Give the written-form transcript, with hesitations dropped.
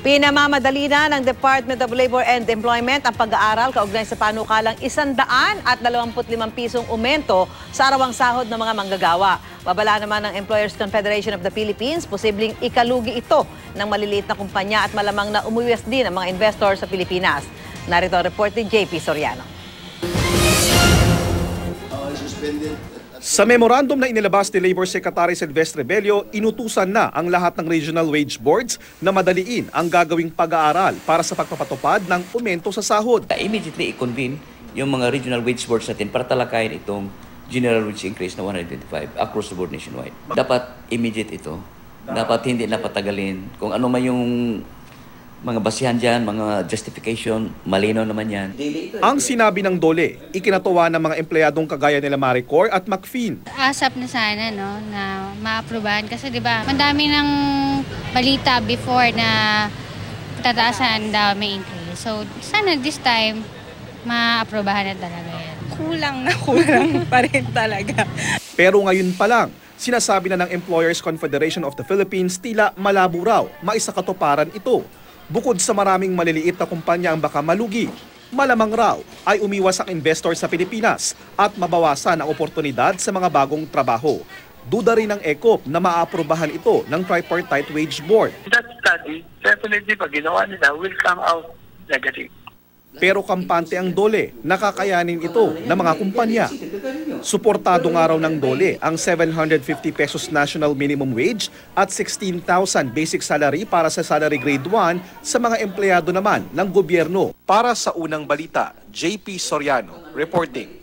Pinamamadali na ng Department of Labor and Employment ang pag-aaral kaugnay sa panukalang 125 pisong aumento sa arawang sahod ng mga manggagawa. Babala naman ng Employers Confederation of the Philippines, posibleng ikalugi ito ng maliliit na kumpanya at malamang na umuwiwas din ang mga investor sa Pilipinas. Narito ang report ni JP Soriano. Sa memorandum na inilabas ni Labor Secretary Silvestre Bello, inutusan na ang lahat ng regional wage boards na madaliin ang gagawing pag-aaral para sa pagpapatupad ng aumento sa sahod. Immediately i-convene yung mga regional wage boards natin para talakayin itong general wage increase na 125 across the board nationwide. Dapat immediate ito. Dapat hindi napatagalin. Kung ano man yung mga basihan dyan, mga justification, malino naman yan. Ang sinabi ng DOLE, ikinatuwa ng mga empleyadong kagaya nila Maricor at Macfin. Asap na sana no, na ma-aprobahan kasi 'di ba? Madami ng balita before na tataasan daw may increase. So sana this time ma-aprobahan na talaga yan. Kulang pa rin talaga. Pero ngayon pa lang, sinasabi na ng Employers Confederation of the Philippines tila malabo raw maisakatuparan ito. Bukod sa maraming maliliit na kumpanya ang baka malugi, malamang raw ay umiwas ang investor sa Pilipinas at mabawasan ang oportunidad sa mga bagong trabaho. Duda rin ng ECOP na maaprubahan ito ng Tripartite Wage Board. That study, definitely pag ginawa nila, will come out negative. Pero kampante ang DOLE, nakakayanin ito ng mga kumpanya. Suportado nga raw ng DOLE ang 750 pesos national minimum wage at 16,000 basic salary para sa salary grade 1 sa mga empleyado naman ng gobyerno. Para sa unang balita, JP Soriano reporting.